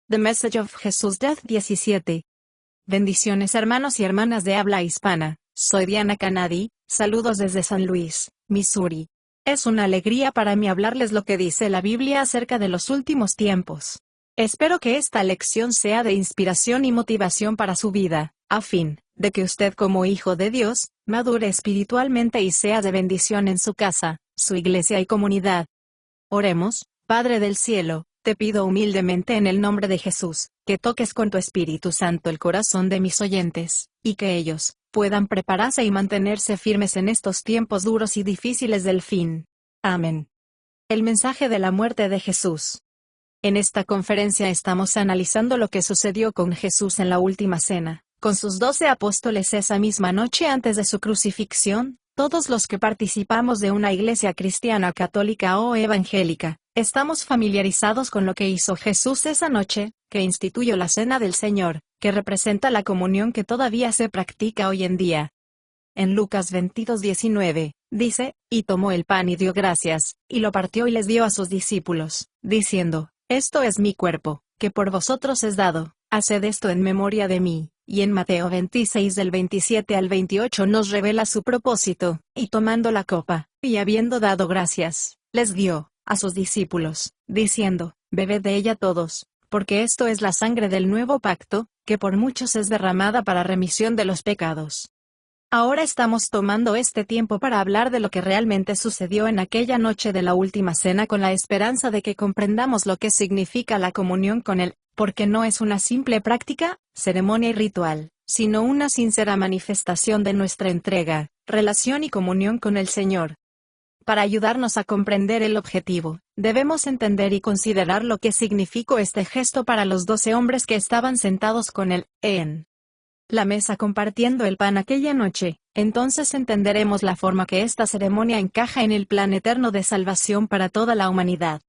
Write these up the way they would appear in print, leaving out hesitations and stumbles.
The Message of Jesus Death 17. Bendiciones hermanos y hermanas de habla hispana, soy Diana Canadi, saludos desde San Luis, Missouri. Es una alegría para mí hablarles lo que dice la Biblia acerca de los últimos tiempos. Espero que esta lección sea de inspiración y motivación para su vida, a fin de que usted como hijo de Dios, madure espiritualmente y sea de bendición en su casa, su iglesia y comunidad. Oremos. Padre del cielo, te pido humildemente en el nombre de Jesús, que toques con tu Espíritu Santo el corazón de mis oyentes, y que ellos puedan prepararse y mantenerse firmes en estos tiempos duros y difíciles del fin. Amén. El mensaje de la muerte de Jesús. En esta conferencia estamos analizando lo que sucedió con Jesús en la última cena, con sus 12 apóstoles esa misma noche antes de su crucifixión. Todos los que participamos de una iglesia cristiana católica o evangélica, estamos familiarizados con lo que hizo Jesús esa noche, que instituyó la Cena del Señor, que representa la comunión que todavía se practica hoy en día. En Lucas 22:19, dice, y tomó el pan y dio gracias, y lo partió y les dio a sus discípulos, diciendo, esto es mi cuerpo, que por vosotros es dado, haced esto en memoria de mí. Y en Mateo 26 del 27 al 28 nos revela su propósito, y tomando la copa, y habiendo dado gracias, les dio a sus discípulos, diciendo, bebed de ella todos, porque esto es la sangre del nuevo pacto, que por muchos es derramada para remisión de los pecados. Ahora estamos tomando este tiempo para hablar de lo que realmente sucedió en aquella noche de la última cena con la esperanza de que comprendamos lo que significa la comunión con Él, porque no es una simple práctica, ceremonia y ritual, sino una sincera manifestación de nuestra entrega, relación y comunión con el Señor. Para ayudarnos a comprender el objetivo, debemos entender y considerar lo que significó este gesto para los 12 hombres que estaban sentados con Él, en la mesa compartiendo el pan aquella noche. Entonces entenderemos la forma que esta ceremonia encaja en el plan eterno de salvación para toda la humanidad.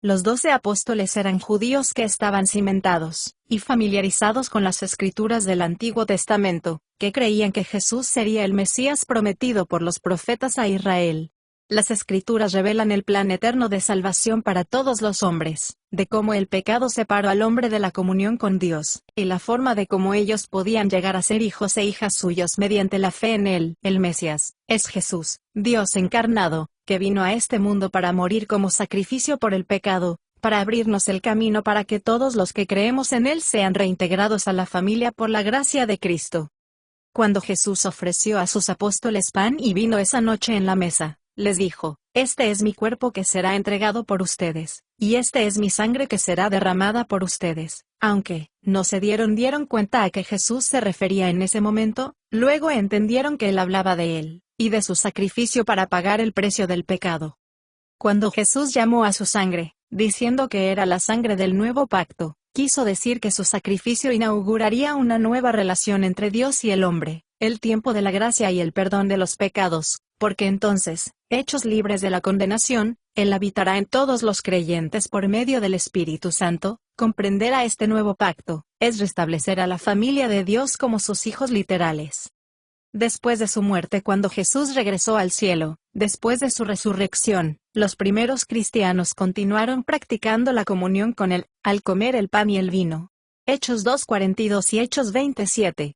Los 12 apóstoles eran judíos que estaban cimentados y familiarizados con las escrituras del Antiguo Testamento, que creían que Jesús sería el Mesías prometido por los profetas a Israel. Las escrituras revelan el plan eterno de salvación para todos los hombres, de cómo el pecado separó al hombre de la comunión con Dios, y la forma de cómo ellos podían llegar a ser hijos e hijas suyos mediante la fe en Él. El Mesías es Jesús, Dios encarnado, que vino a este mundo para morir como sacrificio por el pecado, para abrirnos el camino para que todos los que creemos en Él sean reintegrados a la familia por la gracia de Cristo. Cuando Jesús ofreció a sus apóstoles pan y vino esa noche en la mesa, les dijo, este es mi cuerpo que será entregado por ustedes, y este es mi sangre que será derramada por ustedes. Aunque no se dieron cuenta a que Jesús se refería en ese momento, luego entendieron que Él hablaba de Él, y de su sacrificio para pagar el precio del pecado. Cuando Jesús llamó a su sangre, diciendo que era la sangre del nuevo pacto, quiso decir que su sacrificio inauguraría una nueva relación entre Dios y el hombre, el tiempo de la gracia y el perdón de los pecados, porque entonces, hechos libres de la condenación, Él habitará en todos los creyentes por medio del Espíritu Santo. Comprender a este nuevo pacto, es restablecer a la familia de Dios como sus hijos literales. Después de su muerte, cuando Jesús regresó al cielo, después de su resurrección, los primeros cristianos continuaron practicando la comunión con Él, al comer el pan y el vino. Hechos 2:42 y Hechos 27.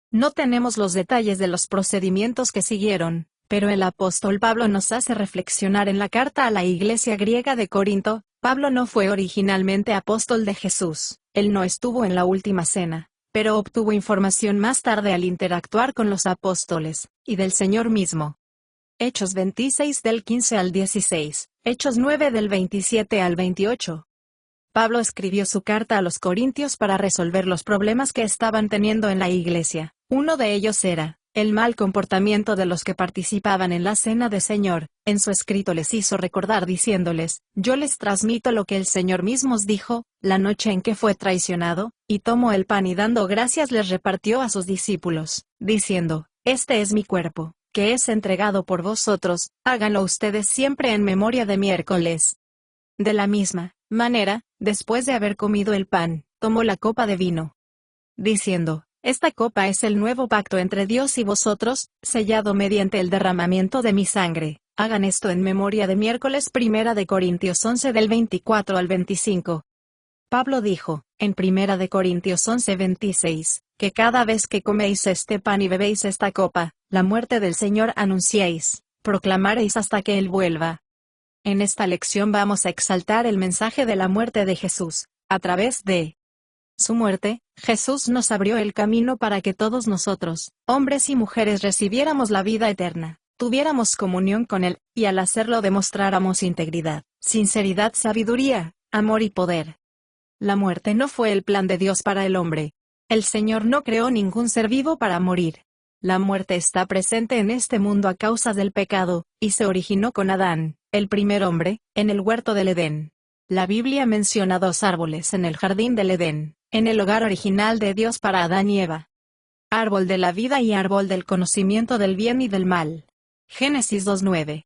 No tenemos los detalles de los procedimientos que siguieron, pero el apóstol Pablo nos hace reflexionar en la carta a la iglesia griega de Corinto. Pablo no fue originalmente apóstol de Jesús, él no estuvo en la última cena, pero obtuvo información más tarde al interactuar con los apóstoles, y del Señor mismo. Hechos 26 del 15 al 16, Hechos 9 del 27 al 28. Pablo escribió su carta a los corintios para resolver los problemas que estaban teniendo en la iglesia. Uno de ellos era el mal comportamiento de los que participaban en la cena del Señor. En su escrito les hizo recordar diciéndoles, yo les transmito lo que el Señor mismo os dijo, la noche en que fue traicionado, y tomó el pan y dando gracias les repartió a sus discípulos, diciendo, este es mi cuerpo, que es entregado por vosotros, háganlo ustedes siempre en memoria de miércoles. De la misma manera, después de haber comido el pan, tomó la copa de vino, diciendo, esta copa es el nuevo pacto entre Dios y vosotros, sellado mediante el derramamiento de mi sangre. Hagan esto en memoria de miércoles. 1 de Corintios 11 del 24 al 25. Pablo dijo, en 1 de Corintios 11:26, que cada vez que coméis este pan y bebéis esta copa, la muerte del Señor anunciéis, proclamaréis hasta que Él vuelva. En esta lección vamos a exaltar el mensaje de la muerte de Jesús. A través de su muerte, Jesús nos abrió el camino para que todos nosotros, hombres y mujeres, recibiéramos la vida eterna, tuviéramos comunión con Él, y al hacerlo demostráramos integridad, sinceridad, sabiduría, amor y poder. La muerte no fue el plan de Dios para el hombre. El Señor no creó ningún ser vivo para morir. La muerte está presente en este mundo a causa del pecado, y se originó con Adán, el primer hombre, en el huerto del Edén. La Biblia menciona 2 árboles en el jardín del Edén, en el hogar original de Dios para Adán y Eva. Árbol de la vida y árbol del conocimiento del bien y del mal. Génesis 2:9.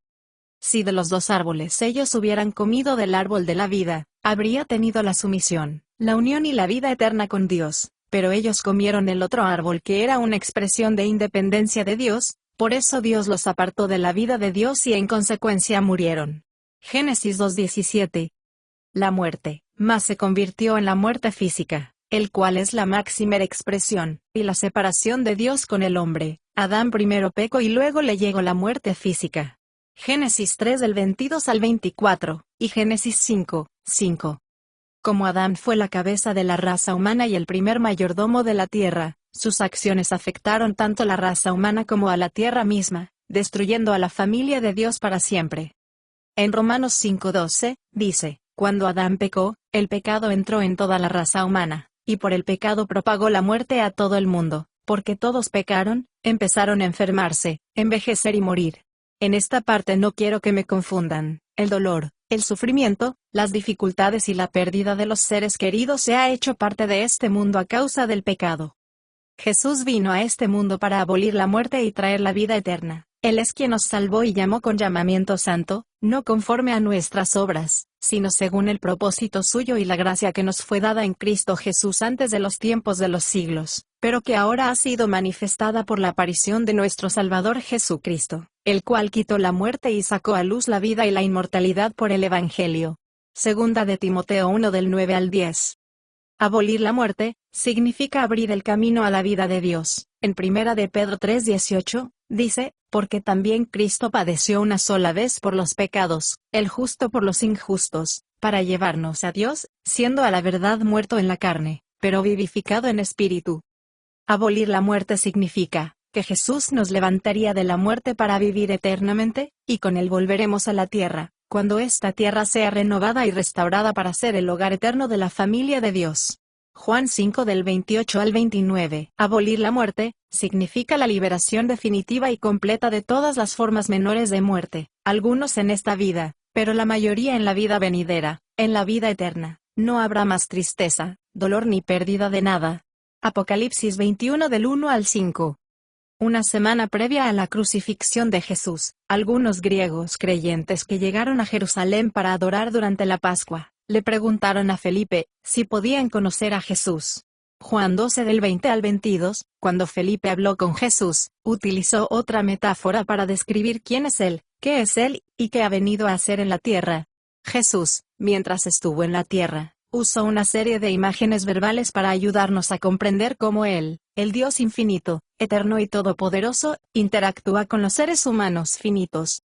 Si de los 2 árboles ellos hubieran comido del árbol de la vida, habría tenido la sumisión, la unión y la vida eterna con Dios, pero ellos comieron el otro árbol que era una expresión de independencia de Dios, por eso Dios los apartó de la vida de Dios y en consecuencia murieron. Génesis 2:17. La muerte, más se convirtió en la muerte física, el cual es la máxima expresión, y la separación de Dios con el hombre. Adán primero pecó y luego le llegó la muerte física. Génesis 3 del 22 al 24, y Génesis 5:5. Como Adán fue la cabeza de la raza humana y el primer mayordomo de la tierra, sus acciones afectaron tanto a la raza humana como a la tierra misma, destruyendo a la familia de Dios para siempre. En Romanos 5:12, dice, cuando Adán pecó, el pecado entró en toda la raza humana, y por el pecado propagó la muerte a todo el mundo, porque todos pecaron, empezaron a enfermarse, envejecer y morir. En esta parte no quiero que me confundan. El dolor, el sufrimiento, las dificultades y la pérdida de los seres queridos se ha hecho parte de este mundo a causa del pecado. Jesús vino a este mundo para abolir la muerte y traer la vida eterna. Él es quien nos salvó y llamó con llamamiento santo, no conforme a nuestras obras, sino según el propósito suyo y la gracia que nos fue dada en Cristo Jesús antes de los tiempos de los siglos, pero que ahora ha sido manifestada por la aparición de nuestro Salvador Jesucristo, el cual quitó la muerte y sacó a luz la vida y la inmortalidad por el Evangelio. Segunda de Timoteo 1 del 9 al 10. Abolir la muerte, significa abrir el camino a la vida de Dios. En 1 de Pedro 3:18, dice, porque también Cristo padeció una sola vez por los pecados, el justo por los injustos, para llevarnos a Dios, siendo a la verdad muerto en la carne, pero vivificado en espíritu. Abolir la muerte significa, que Jesús nos levantaría de la muerte para vivir eternamente, y con Él volveremos a la tierra, cuando esta tierra sea renovada y restaurada para ser el hogar eterno de la familia de Dios. Juan 5 del 28 al 29. Abolir la muerte, significa la liberación definitiva y completa de todas las formas menores de muerte, algunos en esta vida, pero la mayoría en la vida venidera, en la vida eterna. No habrá más tristeza, dolor ni pérdida de nada. Apocalipsis 21 del 1 al 5. Una semana previa a la crucifixión de Jesús, algunos griegos creyentes que llegaron a Jerusalén para adorar durante la Pascua, le preguntaron a Felipe, si podían conocer a Jesús. Juan 12 del 20 al 22, cuando Felipe habló con Jesús, utilizó otra metáfora para describir quién es Él, qué es Él, y qué ha venido a hacer en la tierra. Jesús, mientras estuvo en la tierra, usó una serie de imágenes verbales para ayudarnos a comprender cómo Él, el Dios infinito, eterno y todopoderoso, interactúa con los seres humanos finitos.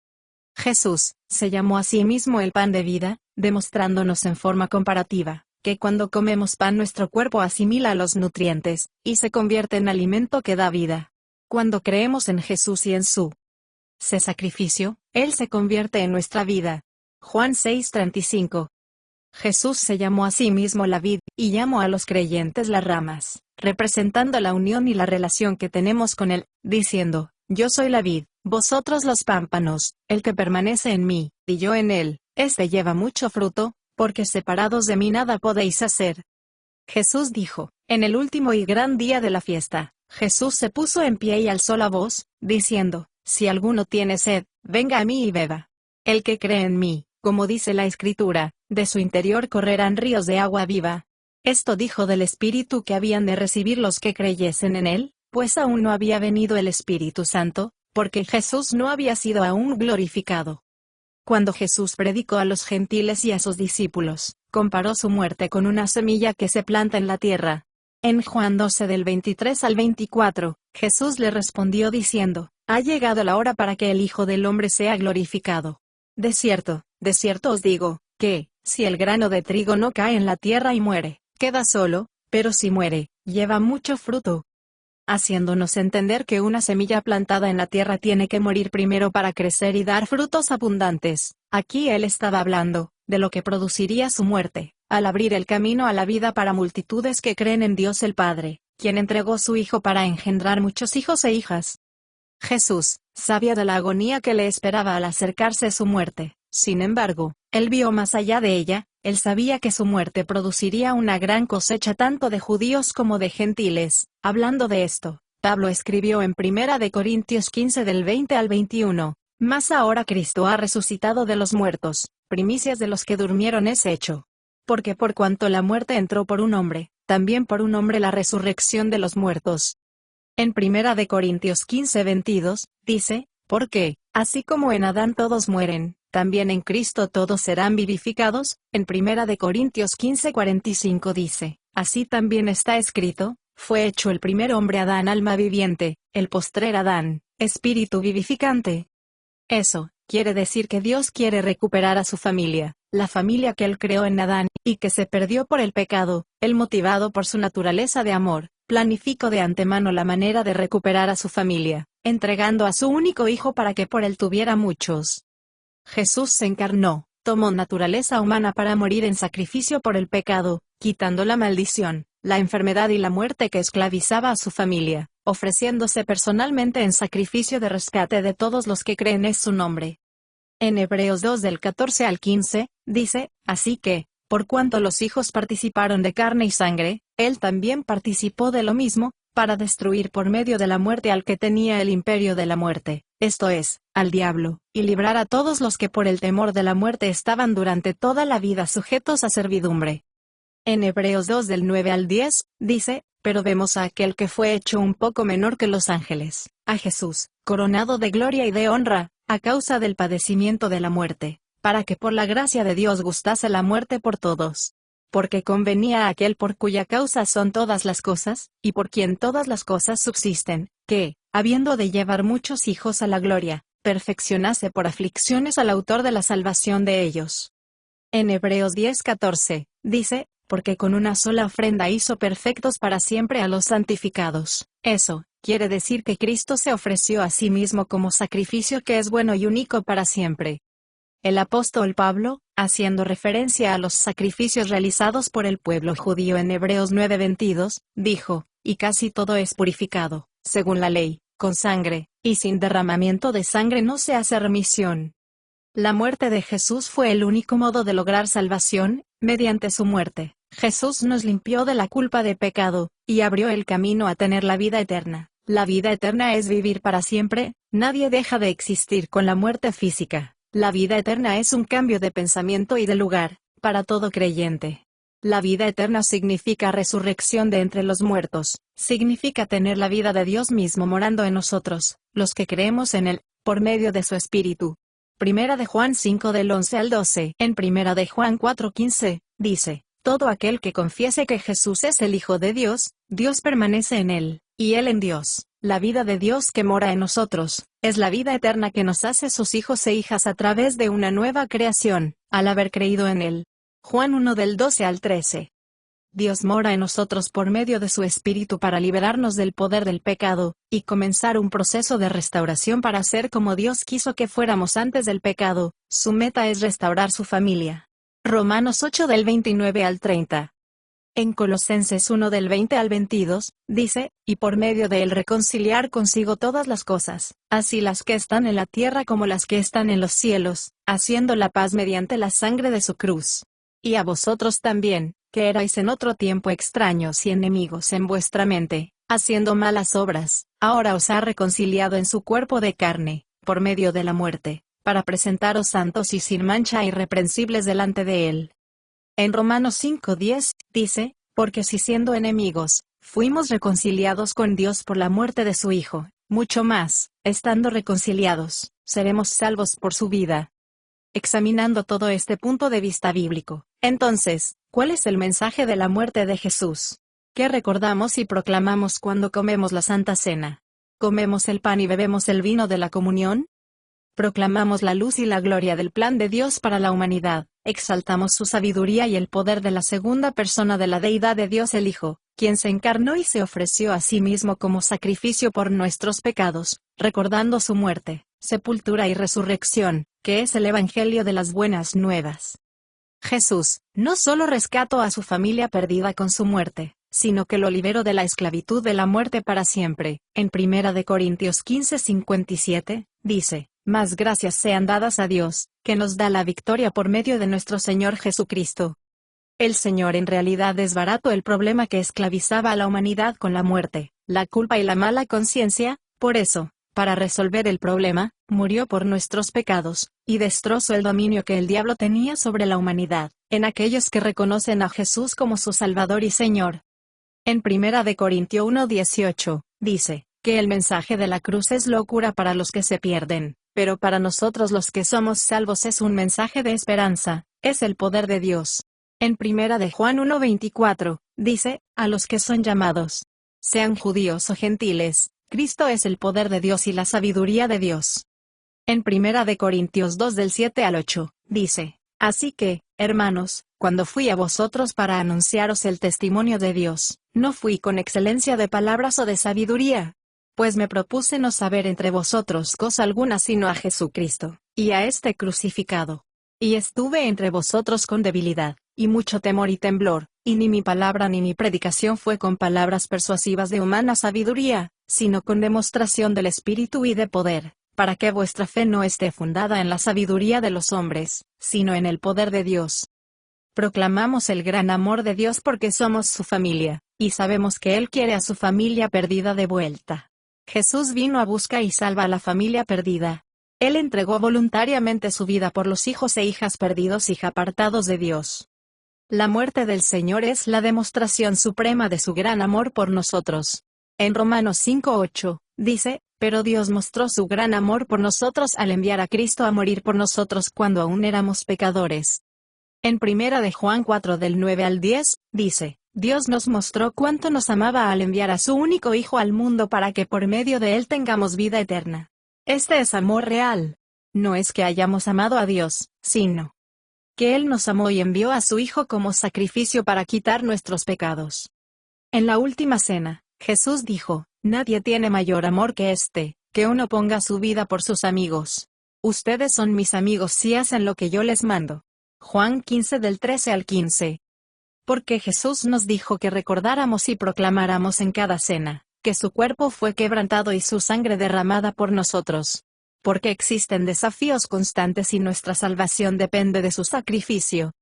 Jesús, se llamó a sí mismo el pan de vida, demostrándonos en forma comparativa, que cuando comemos pan nuestro cuerpo asimila los nutrientes, y se convierte en alimento que da vida. Cuando creemos en Jesús y en su sacrificio, Él se convierte en nuestra vida. Juan 6:35. Jesús se llamó a sí mismo la vid, y llamó a los creyentes las ramas, representando la unión y la relación que tenemos con Él, diciendo, yo soy la vid, vosotros los pámpanos, el que permanece en mí, y yo en él, este lleva mucho fruto, porque separados de mí nada podéis hacer. Jesús dijo, en el último y gran día de la fiesta, Jesús se puso en pie y alzó la voz, diciendo, si alguno tiene sed, venga a mí y beba. El que cree en mí, como dice la Escritura, de su interior correrán ríos de agua viva. Esto dijo del Espíritu que habían de recibir los que creyesen en él, pues aún no había venido el Espíritu Santo, porque Jesús no había sido aún glorificado. Cuando Jesús predicó a los gentiles y a sus discípulos, comparó su muerte con una semilla que se planta en la tierra. En Juan 12 del 23 al 24, Jesús le respondió diciendo: ha llegado la hora para que el Hijo del Hombre sea glorificado. De cierto os digo, que, si el grano de trigo no cae en la tierra y muere, queda solo, pero si muere, lleva mucho fruto. Haciéndonos entender que una semilla plantada en la tierra tiene que morir primero para crecer y dar frutos abundantes. Aquí él estaba hablando de lo que produciría su muerte, al abrir el camino a la vida para multitudes que creen en Dios el Padre, quien entregó su Hijo para engendrar muchos hijos e hijas. Jesús sabía de la agonía que le esperaba al acercarse su muerte. Sin embargo, él vio más allá de ella. Él sabía que su muerte produciría una gran cosecha tanto de judíos como de gentiles. Hablando de esto, Pablo escribió en 1 de Corintios 15 del 20 al 21, mas ahora Cristo ha resucitado de los muertos, primicias de los que durmieron es hecho. Porque por cuanto la muerte entró por un hombre, también por un hombre la resurrección de los muertos. En 1 de Corintios 15:22, dice, porque, así como en Adán todos mueren, también en Cristo todos serán vivificados. En 1 de Corintios 15:45 dice, así también está escrito, fue hecho el primer hombre Adán alma viviente, el postrer Adán, espíritu vivificante. Eso quiere decir que Dios quiere recuperar a su familia, la familia que él creó en Adán, y que se perdió por el pecado. Él, motivado por su naturaleza de amor, planificó de antemano la manera de recuperar a su familia, entregando a su único hijo para que por él tuviera muchos. Jesús se encarnó, tomó naturaleza humana para morir en sacrificio por el pecado, quitando la maldición, la enfermedad y la muerte que esclavizaba a su familia, ofreciéndose personalmente en sacrificio de rescate de todos los que creen en su nombre. En Hebreos 2 del 14 al 15, dice, así que, por cuanto los hijos participaron de carne y sangre, él también participó de lo mismo, para destruir por medio de la muerte al que tenía el imperio de la muerte, esto es, al diablo, y librar a todos los que por el temor de la muerte estaban durante toda la vida sujetos a servidumbre. En Hebreos 2 del 9 al 10, dice, pero vemos a aquel que fue hecho un poco menor que los ángeles, a Jesús, coronado de gloria y de honra, a causa del padecimiento de la muerte, para que por la gracia de Dios gustase la muerte por todos. Porque convenía a aquel por cuya causa son todas las cosas, y por quien todas las cosas subsisten, que, habiendo de llevar muchos hijos a la gloria, perfeccionase por aflicciones al autor de la salvación de ellos. En Hebreos 10:14, dice, porque con una sola ofrenda hizo perfectos para siempre a los santificados. Eso quiere decir que Cristo se ofreció a sí mismo como sacrificio que es bueno y único para siempre. El apóstol Pablo, haciendo referencia a los sacrificios realizados por el pueblo judío en Hebreos 9:22, dijo, y casi todo es purificado, según la ley, con sangre, y sin derramamiento de sangre no se hace remisión. La muerte de Jesús fue el único modo de lograr salvación. Mediante su muerte, Jesús nos limpió de la culpa de pecado, y abrió el camino a tener la vida eterna. La vida eterna es vivir para siempre. Nadie deja de existir con la muerte física. La vida eterna es un cambio de pensamiento y de lugar, para todo creyente. La vida eterna significa resurrección de entre los muertos, significa tener la vida de Dios mismo morando en nosotros, los que creemos en Él, por medio de su Espíritu. Primera de Juan 5 del 11 al 12. En Primera de Juan 4:15, dice, todo aquel que confiese que Jesús es el Hijo de Dios, Dios permanece en él, y él en Dios. La vida de Dios que mora en nosotros, es la vida eterna que nos hace sus hijos e hijas a través de una nueva creación, al haber creído en Él. Juan 1 del 12 al 13. Dios mora en nosotros por medio de su Espíritu para liberarnos del poder del pecado, y comenzar un proceso de restauración para ser como Dios quiso que fuéramos antes del pecado. Su meta es restaurar su familia. Romanos 8 del 29 al 30. En Colosenses 1 del 20 al 22, dice, y por medio de él reconciliar consigo todas las cosas, así las que están en la tierra como las que están en los cielos, haciendo la paz mediante la sangre de su cruz. Y a vosotros también, que erais en otro tiempo extraños y enemigos en vuestra mente, haciendo malas obras, ahora os ha reconciliado en su cuerpo de carne, por medio de la muerte, para presentaros santos y sin mancha e irreprensibles delante de él. En Romanos 5:10, dice, porque si siendo enemigos, fuimos reconciliados con Dios por la muerte de su Hijo, mucho más, estando reconciliados, seremos salvos por su vida. Examinando todo este punto de vista bíblico, Entonces, ¿cuál es el mensaje de la muerte de Jesús? ¿Qué recordamos y proclamamos cuando comemos la Santa Cena? ¿Comemos el pan y bebemos el vino de la comunión? Proclamamos la luz y la gloria del plan de Dios para la humanidad, exaltamos su sabiduría y el poder de la segunda persona de la deidad de Dios el Hijo, quien se encarnó y se ofreció a sí mismo como sacrificio por nuestros pecados, recordando su muerte, sepultura y resurrección, que es el Evangelio de las buenas nuevas. Jesús, no solo rescató a su familia perdida con su muerte, sino que lo liberó de la esclavitud de la muerte para siempre. En 1 Corintios 15:57, dice, «Mas gracias sean dadas a Dios, que nos da la victoria por medio de nuestro Señor Jesucristo». El Señor en realidad desbarató el problema que esclavizaba a la humanidad con la muerte, la culpa y la mala conciencia. Por eso, para resolver el problema, murió por nuestros pecados, y destrozó el dominio que el diablo tenía sobre la humanidad, en aquellos que reconocen a Jesús como su Salvador y Señor. En 1 Corintios 1:18, dice, que el mensaje de la cruz es locura para los que se pierden, pero para nosotros los que somos salvos es un mensaje de esperanza, es el poder de Dios. En 1 Juan 1:24, dice, a los que son llamados, sean judíos o gentiles, Cristo es el poder de Dios y la sabiduría de Dios. En 1 Corintios 2 del 7 al 8, dice, así que, hermanos, cuando fui a vosotros para anunciaros el testimonio de Dios, no fui con excelencia de palabras o de sabiduría, pues me propuse no saber entre vosotros cosa alguna sino a Jesucristo, y a este crucificado. Y estuve entre vosotros con debilidad, y mucho temor y temblor, y ni mi palabra ni mi predicación fue con palabras persuasivas de humana sabiduría, sino con demostración del Espíritu y de poder, para que vuestra fe no esté fundada en la sabiduría de los hombres, sino en el poder de Dios. Proclamamos el gran amor de Dios porque somos su familia, y sabemos que Él quiere a su familia perdida de vuelta. Jesús vino a buscar y salva a la familia perdida. Él entregó voluntariamente su vida por los hijos e hijas perdidos y apartados de Dios. La muerte del Señor es la demostración suprema de su gran amor por nosotros. En Romanos 5:8, dice, pero Dios mostró su gran amor por nosotros al enviar a Cristo a morir por nosotros cuando aún éramos pecadores. En 1 Juan 4 del 9 al 10, dice, Dios nos mostró cuánto nos amaba al enviar a su único Hijo al mundo para que por medio de él tengamos vida eterna. Este es amor real. No es que hayamos amado a Dios, sino que Él nos amó y envió a su Hijo como sacrificio para quitar nuestros pecados. En la última cena, Jesús dijo, nadie tiene mayor amor que este, que uno ponga su vida por sus amigos. Ustedes son mis amigos si hacen lo que yo les mando. Juan 15 del 13 al 15. Porque Jesús nos dijo que recordáramos y proclamáramos en cada cena, que su cuerpo fue quebrantado y su sangre derramada por nosotros. Porque existen desafíos constantes y nuestra salvación depende de su sacrificio.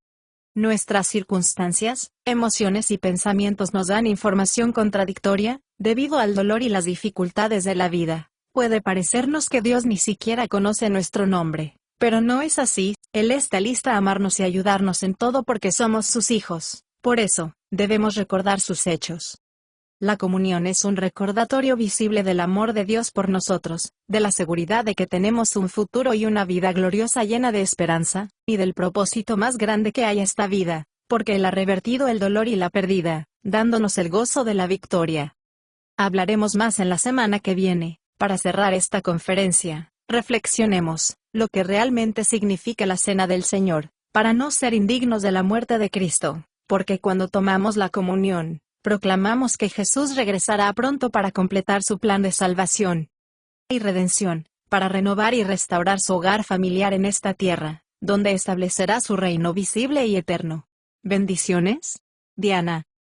Nuestras circunstancias, emociones y pensamientos nos dan información contradictoria, debido al dolor y las dificultades de la vida. Puede parecernos que Dios ni siquiera conoce nuestro nombre, pero no es así. Él está listo a amarnos y ayudarnos en todo porque somos sus hijos. Por eso, debemos recordar sus hechos. La comunión es un recordatorio visible del amor de Dios por nosotros, de la seguridad de que tenemos un futuro y una vida gloriosa llena de esperanza, y del propósito más grande que hay esta vida, porque Él ha revertido el dolor y la pérdida, dándonos el gozo de la victoria. Hablaremos más en la semana que viene. Para cerrar esta conferencia, reflexionemos lo que realmente significa la cena del Señor, para no ser indignos de la muerte de Cristo, porque cuando tomamos la comunión, proclamamos que Jesús regresará pronto para completar su plan de salvación y redención, para renovar y restaurar su hogar familiar en esta tierra, donde establecerá su reino visible y eterno. Bendiciones. Diana.